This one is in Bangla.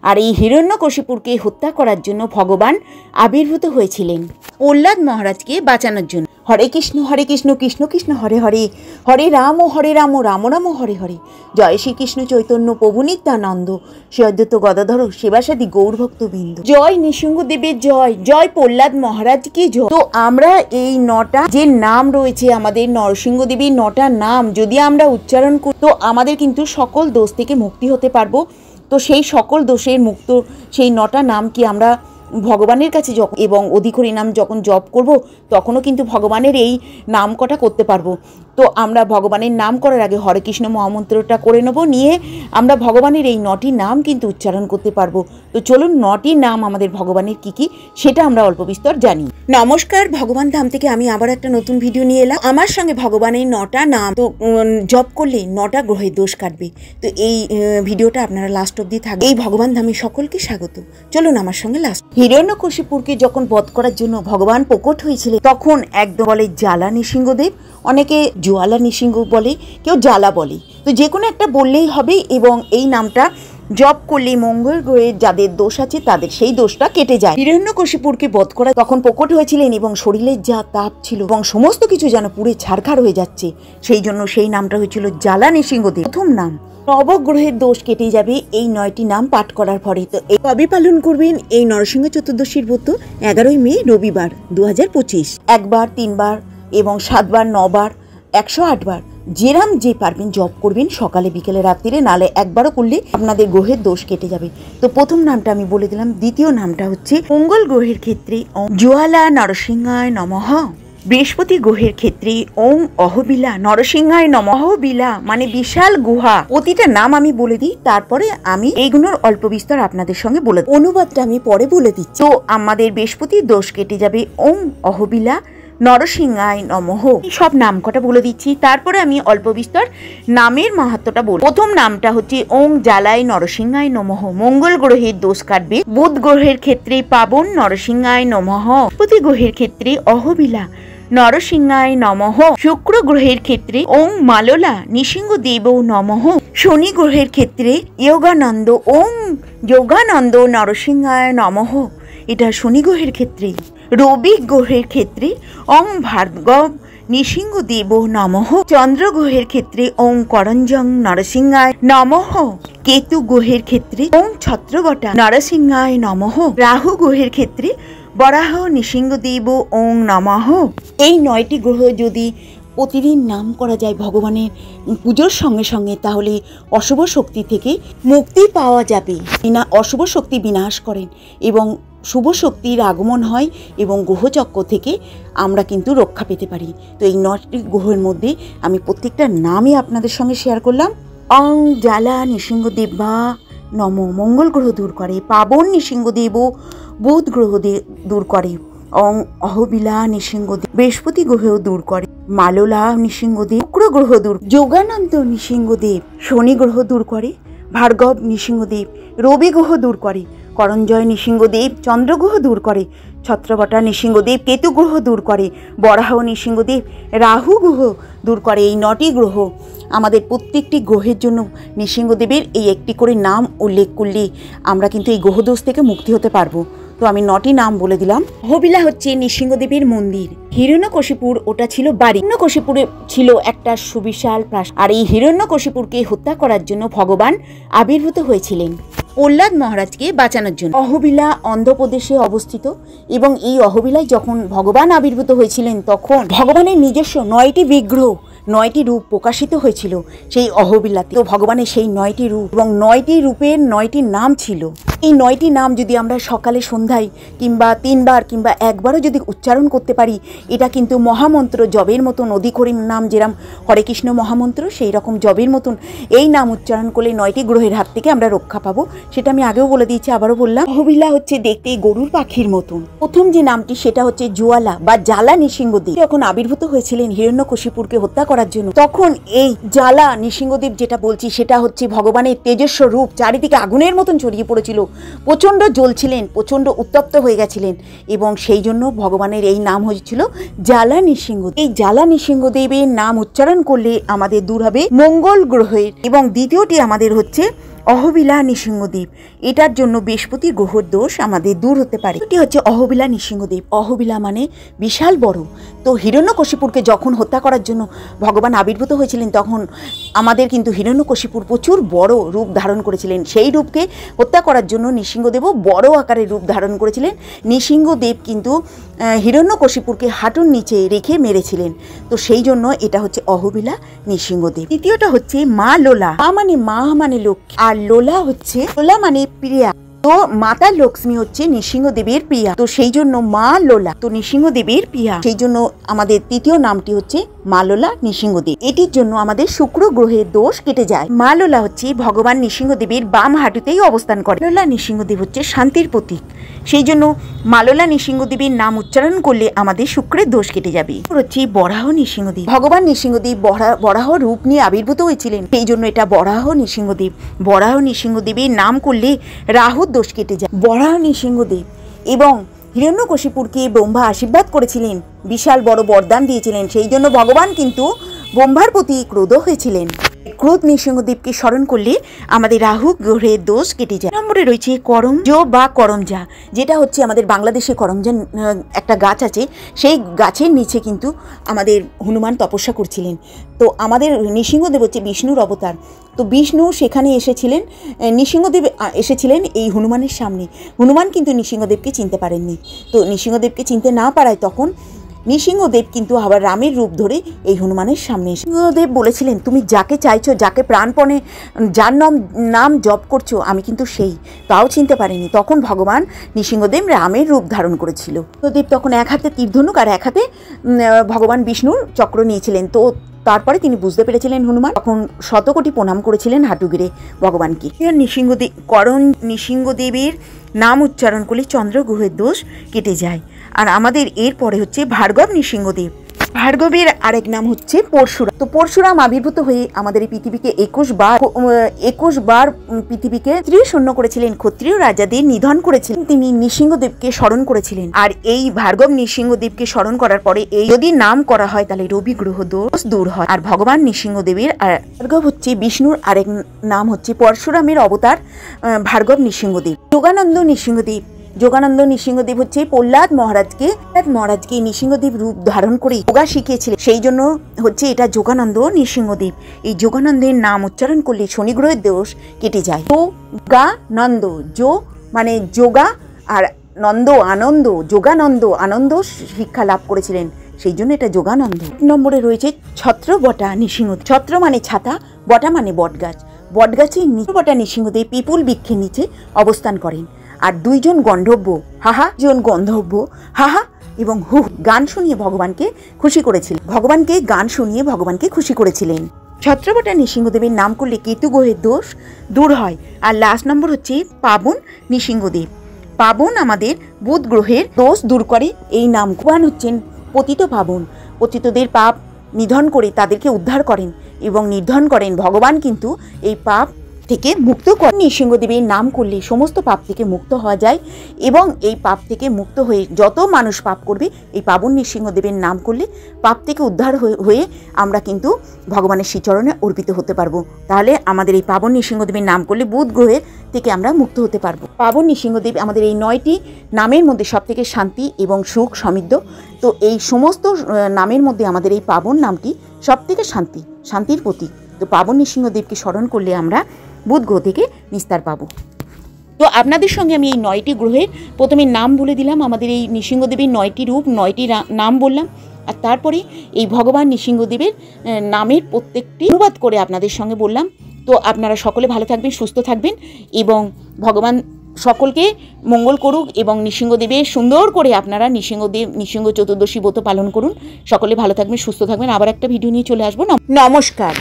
আর এই হিরণ্যকশিপুরকে হত্যা করার জন্য ভগবান আবির্ভূত হয়েছিলেন প্রহ্লাদ মহারাজকে বাঁচানোর জন্য। হরে কৃষ্ণ কৃষ্ণ কৃষ্ণ হরে হরে, হরে রাম রাম রাম হরে হরে। জয় শ্রীকৃষ্ণ চৈতন্য প্রভু নিত্যানন্দ, শ্রী অদ্বৈত গদাধর সেবাসাদী গৌরভক্তবৃন্দ। জয় নৃসিংহদেবের জয়, জয় প্রহ্লাদ মহারাজকে জয়। তো আমরা এই 9টা যে নাম রয়েছে আমাদের নরসিংহদেবীর 9টা নাম যদি আমরা উচ্চারণ করি তো আমাদের কিন্তু সকল দোষ থেকে মুক্তি হতে পারবো। তো সেই সকল দোষের মুক্ত সেই 9টা নাম কি আমরা ভগবানের কাছে যখন এবং অধিকরি নাম যখন জপ করব তখনও কিন্তু ভগবানের এই নাম কটা করতে পারবো। তো আমরা ভগবানের নাম করার আগে হরে কৃষ্ণ মহামন্ত্রটা করে নেব, নিয়ে আমরা ভগবানের এই 9টি নাম কিন্তু উচ্চারণ করতে পারবো। তো চলুন 9টি নাম আমাদের ভগবানের কি কি সেটা আমরা অল্প বিস্তর জানি। নমস্কার, ভগবান ধাম থেকে আমি আবার একটা নতুন ভিডিও নিয়ে এলাম। আমার সঙ্গে ভগবানের 9টা নাম তো জপ করলে 9টা গ্রহের দোষ কাটবে। তো এই ভিডিওটা আপনারা লাস্ট অবধি থাকবে। এই ভগবান ধামে সকলকে স্বাগত। চলুন আমার সঙ্গে লাস্ট। হিরণ্যকশিপুরকে যখন বধ করার জন্য ভগবান প্রকট হয়েছিলেন তখন একদম বলে জ্বালা নৃসিংহদেব, অনেকে জ্বালা নৃসিংহ বলে, কেউ জ্বালা বলে, তো যে কোনো একটা বললেই হবে। এবং এই নামটা জপ করলে মঙ্গল গ্রহের যাদের দোষ আছে তাদের সেই দোষটা কেটে যায়। হিরণ্যকশিপুরকে বধ করা তখন প্রকট হয়েছিলেন এবং শরীরের যা তাপ ছিল এবং সমস্ত কিছু যেন পুড়ে ছারখার হয়ে যাচ্ছে, সেই জন্য সেই নামটা হয়েছিল জ্বালা নৃসিংহদেব। প্রথম নাম। নবগ্রহের দোষ কেটে যাবে এই 9টি নাম পাঠ করার পরে। তো এই কবে পালন করবেন এই নরসিংহ চতুর্দশীর ব্রত? 11ই মে রবিবার 2025। 1 বার, 3 বার এবং 7 বার, 9 বার, 108 বার যেরাম যে পারবেন জপ করবেন সকালে বিকেলে রাত্রিরে, নালে একবারও করলে আপনাদের গ্রহের দোষ কেটে যাবে। তো প্রথম নামটা আমি বলে দিলাম। দ্বিতীয় নামটা হচ্ছে মঙ্গল গ্রহের ক্ষেত্রে জ্বালা নরসিংহায় নমঃ। বৃহস্পতি গ্রহের ক্ষেত্রে ওং অহবিলা নরসিংহায় নমঃ। অহবিলা মানে বিশাল গুহা। প্রতিটা নাম আমি বলে দিই, তারপরে আমি এইগুলোর অল্প বিস্তর আপনাদের সঙ্গে বলে দিই। অনুবাদটা আমি পরে বলে দিচ্ছি। তো আমাদের বৃহস্পতির দোষ কেটে যাবে ওং অহবিলা নরসিংহায় নমঃ। সব নাম কটা বলে দিচ্ছি, তারপরে আমি অল্প বিস্তর নামের মাহাত্ম্যটা বলব। প্রথম নামটা হচ্ছে ওং জ্বালায় নরসিংহায় নমঃ। মঙ্গল গ্রহের দোষ কাটবে। বুধ গ্রহের ক্ষেত্রে পাবন নরসিংহায় নমঃ। বৃহস্পতি গ্রহের ক্ষেত্রে অহবিলা নরসিংহায় নমঃ। শুক্র গ্রহের ক্ষেত্রে ওং মাললা নৃসিংহদেব নমঃ। শনি গ্রহের ক্ষেত্রে যোগানন্দ ওং যোগানন্দ নরসিংহায় নমঃ, এটা শনি গ্রহের ক্ষেত্রে। রবি গ্রহের ক্ষেত্রে ওং ভার্গব নৃসিংহদেব নমঃ। চন্দ্র গ্রহের ক্ষেত্রে ওং করঞ্জং নরসিংহায় নমঃ। কেতু গ্রহের ক্ষেত্রে ওং ছত্রবটা নরসিংহায় নমঃ। রাহু গ্রহের ক্ষেত্রে বরাহ নৃসিংহদেব ওং নমঃ। এই 9টি গ্রহ যদি প্রতিদিন নাম করা যায় ভগবানের পুজোর সঙ্গে সঙ্গে, তাহলে অশুভ শক্তি থেকে মুক্তি পাওয়া যাবে। অশুভ শক্তি বিনাশ করেন এবং শুভ শক্তির আগমন হয় এবং গ্রহচক্র থেকে আমরা কিন্তু রক্ষা পেতে পারি। তো এই 9টি গ্রহের মধ্যে আমি প্রত্যেকটা নামই আপনাদের সঙ্গে শেয়ার করলাম। অং জ্বালা নৃসিংহদেবা নম মঙ্গল গ্রহ দূর করে। পাবন নৃসিংহদেব বুধ গ্রহ দূর করে। অং অহবিলা নৃসিংহদেব বৃহস্পতি গ্রহেও দূর করে। মাললা নৃসিংহদেব শুক্র গ্রহ দূর। যোগানন্দ নৃসিংহদেব শনি গ্রহ দূর করে। ভার্গব নৃসিংহদেব রবি গ্রহ দূর করে। করঞ্জয় নৃসিংহদেব চন্দ্রগ্রহ দূর করে। ছত্রবটা নৃসিংহদেব কেতু গ্রহ দূর করে। বরাহ নৃসিংহদেব রাহু গ্রহ দূর করে। এই 9টি গ্রহ আমাদের প্রত্যেকটি গ্রহের জন্য নৃসিংহদেবের এই একটি করে নাম উল্লেখ করলে আমরা কিন্তু এই গ্রহদোষ থেকে মুক্তি হতে পারবো। তো আমি 9টি নাম বলে দিলাম। অহবিলা হচ্ছে নৃসিংহদেবের মন্দির। হিরণ্যকশিপুর ওটা ছিল বাড়ি। হিরণ্যকশিপুরে ছিল একটা সুবিশাল প্রাসাদ। আর এই হিরণ্যকশিপুরকে হত্যা করার জন্য ভগবান আবির্ভূত হয়েছিলেন প্রহ্লাদ মহারাজকে বাঁচানোর জন্য। অহবিলা অন্ধ্রপ্রদেশে অবস্থিত এবং এই অহবিলায় যখন ভগবান আবির্ভূত হয়েছিলেন তখন ভগবানের নিজস্ব 9টি বিগ্রহ 9টি রূপ প্রকাশিত হয়েছিল সেই অহবিলাতে। তো ভগবানের সেই 9টি রূপ এবং 9টি রূপের 9টি নাম ছিল। এই 9টি নাম যদি আমরা সকালে সন্ধ্যায় কিংবা 3 বার কিংবা একবারও যদি উচ্চারণ করতে পারি, এটা কিন্তু মহামন্ত্র জবের মতন। অধিকরি নাম যেরকম হরে কৃষ্ণ মহামন্ত্র, সেই রকম জবের মতন এই নাম উচ্চারণ করলে 9টি গ্রহের হাত থেকে আমরা রক্ষা পাবো। সেটা আমি আগেও বলে দিয়েছি, আবারও বললাম। অহবিলা হচ্ছে দেখতে গরুর পাখির মতন। প্রথম যে নামটি সেটা হচ্ছে জ্বালা বা জ্বালা নৃসিংহদেব। যখন আবির্ভূত হয়েছিলেন হিরণ্যকশিপুরকে হত্যা করার জন্য, তখন এই জ্বালা নৃসিংহদেব যেটা বলছি সেটা হচ্ছে ভগবানের তেজস্ব রূপ। চারিদিকে আগুনের মতন ছড়িয়ে পড়েছিল, প্রচণ্ড জ্বলছিলেন, প্রচণ্ড উত্তপ্ত হয়ে গেছিলেন এবং সেই জন্য ভগবানের এই নাম হয়েছিল জ্বালা নৃসিংহদেব। এই জ্বালা নৃসিংহদেবের নাম উচ্চারণ করলে আমাদের দূর হবে মঙ্গল গ্রহের। এবং দ্বিতীয়টি আমাদের হচ্ছে অহবিলা নৃসিংহদেব, এটার জন্য বৃহস্পতি গ্রহর দোষ আমাদের দূর হতে পারে। এটি হচ্ছে অহবিলা নৃসিংহদেব। অহবিলা মানে বিশাল বড়। তো হিরণ্যকশিপুরকে যখন হত্যা করার জন্য ভগবান আবির্ভূত হয়েছিলেন, তখন আমাদের কিন্তু হিরণ্যকশিপুর প্রচুর বড় রূপ ধারণ করেছিলেন। সেই রূপকে হত্যা করার জন্য নৃসিংহদেবও বড় আকারের রূপ ধারণ করেছিলেন। নৃসিংহদেব কিন্তু হিরণ্যকশিপুরকে হাঁটুর নিচে রেখে মেরেছিলেন। তো সেই জন্য এটা হচ্ছে অহবিলা নৃসিংহদেব। দ্বিতীয়টা হচ্ছে মা লোলা। মা মানে লক্ষ্মী, আর লোলা মানে প্রিয়া। তো মাতা লক্ষ্মী হচ্ছে নৃসিংহদেবের প্রিয়া, তো সেই জন্য মা লোলা, তো নৃসিংহদেবের প্রিয়া, সেই জন্য আমাদের তৃতীয় নামটি হচ্ছে মা লোলা নৃসিংহদেব। এটির জন্য আমাদের শুক্র গ্রহের দোষ কেটে যায়। মা লোলা হচ্ছে ভগবান নৃসিংহদেবের বাম হাঁটুতেই অবস্থান করে। লোলা নৃসিংহদেব হচ্ছে শান্তির প্রতীক, সেই জন্য মালোলা নৃসিংহদেবের নাম উচ্চারণ করলে আমাদের শুক্রের দোষ কেটে যাবে। হচ্ছে বরাহ নৃসিংহদেব। ভগবান নৃসিংহদেব বরাহ রূপ নিয়ে আবির্ভূত হয়েছিলেন, সেই জন্য এটা বরাহ নৃসিংহদেব। বরাহ নৃসিংহদেবের নাম করলে রাহুর দোষ কেটে যায়। বরাহ নৃসিংহদেব এবং হিরণ্যকশিপুরকে ব্রহ্মা আশীর্বাদ করেছিলেন, বিশাল বড় বরদান দিয়েছিলেন, সেই জন্য ভগবান কিন্তু ব্রহ্মার প্রতি ক্রোধ হয়েছিলেন। ক্রোধ নৃসিংহদেবকে স্মরণ করলে আমাদের রাহু গ্রহের দোষ কেটে যায়। নম্বরে রয়েছে করমজা বা করমজা, যেটা হচ্ছে আমাদের বাংলাদেশে করমজা একটা গাছ আছে, সেই গাছের নিচে কিন্তু আমাদের হনুমান তপস্যা করছিলেন। তো আমাদের নৃসিংহদেব হচ্ছে বিষ্ণুর অবতার, তো বিষ্ণু সেখানে এসেছিলেন, নৃসিংহদেব এসেছিলেন এই হনুমানের সামনে। হনুমান কিন্তু নৃসিংহদেবকে চিনতে পারেননি। তো নৃসিংহদেবকে চিনতে না পারায় তখন নৃসিংহদেব কিন্তু আবার রামের রূপ ধরে এই হনুমানের সামনে এসে নৃসিংহদেব বলেছিলেন, তুমি যাকে চাইছো, যাকে প্রাণপণে যার নাম জপ করছো, আমি কিন্তু সেই, তাও চিনতে পারিনি। তখন ভগবান নৃসিংহদেব রামের রূপ ধারণ করেছিল। নৃসিংহদেব তখন এক হাতে তীরধনুক আর এক হাতে ভগবান বিষ্ণুর চক্র নিয়েছিলেন। তো তারপরে তিনি বুঝতে পেরেছিলেন হনুমান, তখন শতকোটি প্রণাম করেছিলেন হাঁটু গেড়ে ভগবানকে। নৃসিংহদেবের নাম উচ্চারণ করলে চন্দ্র গ্রহের দোষ কেটে যায়। আর আমাদের এরপরে হচ্ছে ভার্গব নৃসিংহদেব। ভার্গবের আরেক নাম হচ্ছে পরশুরাম। তো পরশুরাম আবির্ভূত হয়ে আমাদের এই পৃথিবীকে 21 বার পৃথিবীকে ত্রিশূন্য করেছিলেন, ক্ষত্রিয় রাজাদের নিধন করেছিলেন। তিনি নৃসিংহদেবকে স্মরণ করেছিলেন। আর এই ভার্গব নৃসিংহদেবকে স্মরণ করার পরে এই যদি নাম করা হয় তাহলে রবি গ্রহ দোষ দূর হয়। আর ভগবান নৃসিংহদেবের ভার্গব হচ্ছে বিষ্ণুর আরেক নাম হচ্ছে পরশুরামের অবতার ভার্গব নৃসিংহদেব। যোগানন্দ নৃসিংহদেব। যোগানন্দ নৃসিংহদেব হচ্ছে প্রহ্লাদ মহারাজকে নৃসিংহদেব রূপ ধারণ করে যোগা শিখিয়েছিলেন, সেই জন্য হচ্ছে এটা যোগানন্দ নৃসিংহদেব। এই যোগানন্দের নাম উচ্চারণ করলে শনি গ্রহের দোষ কেটে যায়। যোগানন্দ, যো মানে যোগা আর নন্দ আনন্দ, যোগানন্দ আনন্দ শিক্ষা লাভ করেছিলেন, সেই জন্য এটা যোগানন্দ। নম্বরে রয়েছে ছত্রবটা নৃসিংহদেব। ছত্র মানে ছাতা, বটা মানে বটগাছ। বটগাছের নিচে বটা নৃসিংহদেব পিপুল বৃক্ষের নিচে অবস্থান করেন। আর দুইজন গন্ধর্ব হাহা এবং হু গান শুনিয়ে ভগবানকে খুশি করেছিলেন। ছত্রবটা নৃসিংহদেবের নাম করলে কেতু গ্রহের দোষ দূর হয়। আর লাস্ট নম্বর হচ্ছে পাবন নৃসিংহদেব। পাবন আমাদের বুধ গ্রহের দোষ দূর করে এই নাম। ভগবান হচ্ছেন পতিত পাবন, পতিতদের পাপ নিধন করে তাদেরকে উদ্ধার করেন এবং নির্ধন করেন। ভগবান কিন্তু এই পাপ থেকে মুক্ত করেন। নৃসিংহদেবের নাম করলে সমস্ত পাপ থেকে মুক্ত হওয়া যায় এবং এই পাপ থেকে মুক্ত হয়ে যত মানুষ পাপ করবে এই পাবন নৃসিংহদেবের নাম করলে পাপ থেকে উদ্ধার হয়ে আমরা কিন্তু ভগবানের শ্রীচরণে অর্পিত হতে পারবো। তাহলে আমাদের এই পাবন নৃসিংহদেবের নাম করলে বুধ গ্রহের থেকে আমরা মুক্ত হতে পারবো। পাবন নৃসিংহদেব আমাদের এই 9টি নামের মধ্যে সব থেকে শান্তি এবং সুখ সমৃদ্ধ। তো এই সমস্ত নামের মধ্যে আমাদের এই পাবন নামটি সব থেকে শান্তির প্রতীক। তো পাবন নৃসিংহদেবকে স্মরণ করলে আমরা বুধ গ্রহ থেকে নিস্তার পাবো। তো আপনাদের সঙ্গে আমি এই 9টি গ্রহের প্রথমে নাম বলে দিলাম, আমাদের এই নৃসিংহদেবের 9টি রূপ, 9টি নাম বললাম, আর তারপরে এই ভগবান নৃসিংহদেবের নামের প্রত্যেকটি অনুবাদ করে আপনাদের সঙ্গে বললাম। তো আপনারা সকলে ভালো থাকবেন, সুস্থ থাকবেন এবং ভগবান সকলকে মঙ্গল করুক এবং নৃসিংহদেবের সুন্দর করে আপনারা নৃসিংহ চতুর্দশী ব্রত পালন করুন। সকলে ভালো থাকবেন, সুস্থ থাকবেন। আবার একটা ভিডিও নিয়ে চলে আসবো। নমস্কার।